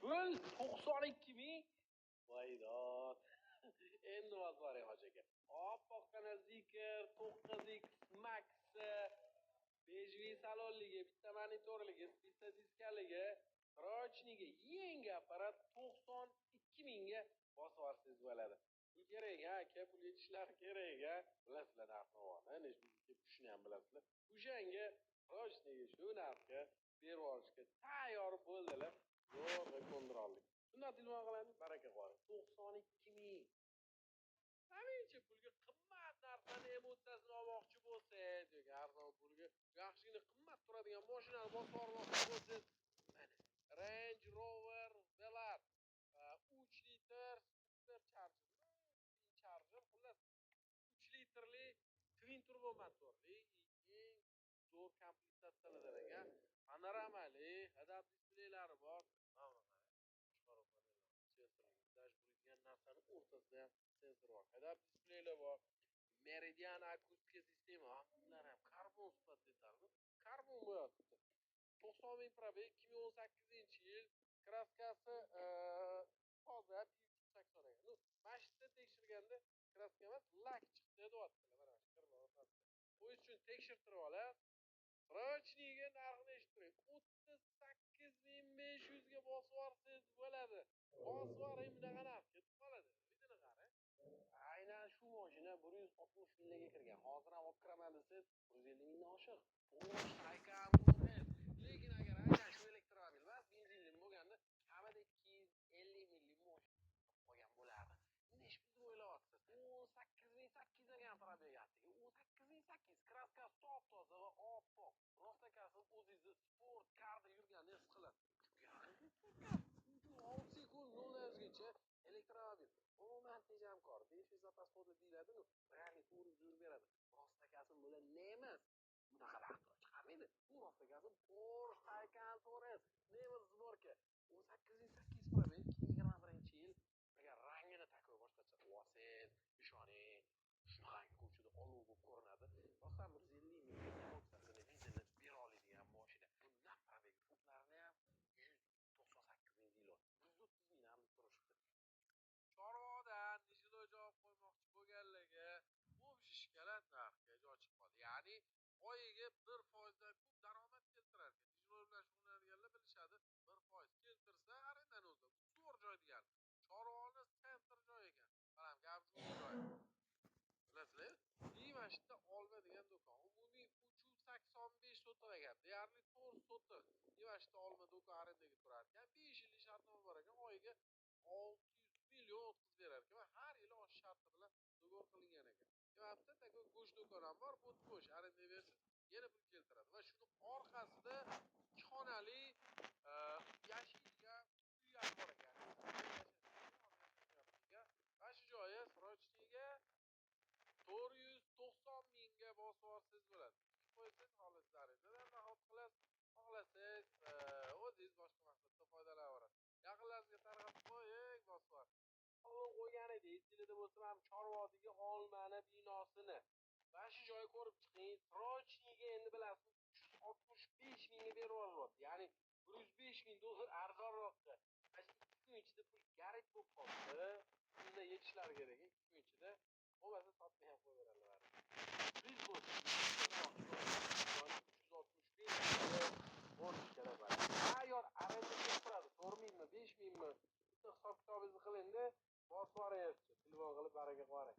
pul 92 ming. Voydod. Endi bosvaring hoji aka. Oppoqqina Zikr 9X Max 5V salonligi, bitta monitorligi, bitta diskaligi, rochniga yangi apparat 92 mingga bosvarsiz bo'ladi. Pul kerak aka, pul yetishlar kerak bilasizlar narxni, nechta tushishni ham bilasizlar. O'shanga rochniga shu narxga berib olishga tayyor bo'ldilar. Zo'rg'a ko'ndira oldik. Shunday tilmoq qilamiz, baraka qo'ying. 92 ming. Qancha pulga qimmat narsani emotsiyasini olmoqchi bo'lsangiz, yoki arzon pulga yaxshigina qimmat turadigan mashinani bosib olmoqchi bo'lsangiz, mana Range Rover Velar 3 litr supercharger, xullas 3 litrli twin turbo motorli eng zo'r komplektatsiyalardan ekan. Panoramali, HDR displaylari bor. Boshqaruv panellari, sensorli, dashbord degan narsani o'rtasida ham sensor bor. HDR displeylar bor. Meridian akustika sistema, bular ham karbon sifat detalmi? Karbon bo'yatibdi. 90 ming probeg, 2018-yil, kraskasi toza 180 ekan. Nu, mashina tekshirganda kraska emas, lak chiqdi deyaptilar. Mana shu kirlar o'rtasida. O'shuning uchun tekshirtirib olasiz. Rochniga narxini eshittiring. 38.500 ga bosib olsangiz bo'ladi. Bosib oling, bunaqa narx ketib qoladi. Vidini qarang. Aynan shu mashina 160 mingga kirgan. Hozir ham olib kiraman desiz, 150 mingdan oshiq. Porsche Taycan Turbo. Lekin agar aynan shu elektromobil emas, benzinli bo'lganda kamida 250 minglik mashina qolgan bo'lardi. Nech pul o'ylayapsiz? 18.800 degan probeg atigi. 18.800 kraska top-toza va oppoq. Rostakasi o'zingizni sport karda yurganda his qiladi. 6 sekund 0 gacha elektromobil. Umuman tejamkor. 500 zapas kodi deyiladi-ku. Rally turib yurib beradi. Rostakasi bilan nemis. Bunaqa narxga chiqamaydi. Bu rostakasi Porsche Taycan Turbo. Nemis sborka. 18.800 probeg 2021-yil. Agar rangini takoy boshqacha qilasiz, ishoning, shunaqangi ko'chada olov bo'lib ko'rinadi. Rostdan 150 ming emotsiyasini, vidini bera oladigan mashina. Bundan probeg pullarni ham 198 ming deyiladi. 130 ming ham turishdi. Chorvodan Nijinoy javob qo'ymoqchi bo'lganlarga bu shishkalat narxga joy chiqib qoldi. Ya'ni oyiga 1% dan ko'p daromad keltirar ekan. Nijinoy bilan shug'ullanganlar bilishadi. 1% keltirsa arendani o'zi zo'r joy degan. Chorvoni sentr joy ekan. Mana gap shu joy. Bilasizlar? Mana Olma degan do'kon. Umumiy 385 sotiq ekan. Deyarli 4 sotiq. Mana Olma do'kon arendaga turar ekan. 5 yillik shartnoma bor ekan. Oyiga 600 million o'tkazib berar ekan. Va har yili osh sharti bilan do'kon qilingan ekan. Bitta taka go'sht do'koni ham bor. Bu bo'sh arenda bersiz. Yana pul keltiradi. Va shuni orqasida 2 xonali yashilga uy ham bor ekan. Shu joyi Srochniga 490 mingga bosib olsangiz bo'ladi. Qo'ysangiz xohlaslaringizni nahot qilasiz, xohlasangiz o'zingiz boshqa maqsadda foydalanaverasiz. Yaqinlaringizga tarqatib qo'ying, bosib ol. Qo'ygan edi, esingizda bo'lsa ham Chorvodagi Olmani binosini. Mana shu joyni ko'rib chiqing. Srochniga endi bilasiz 365 mingga berib olyapti. Ya'ni 105 ming dollar arzonroqqa. Mana 2 kun ichida pul garit bo'lib qoldi. Bunda yetishlar kerak 2 kun ichida. Bo'lmasa sotmay ham qo'yaveradilar. Biz bo'lsa 365 bo'lish kerak. Tayyor arenda keltiradi. 4 mingmi, 5 mingmi? Hisob kitobingizni qilindi, bosib oryapsiz. Telefon qilib baraka qo'ying.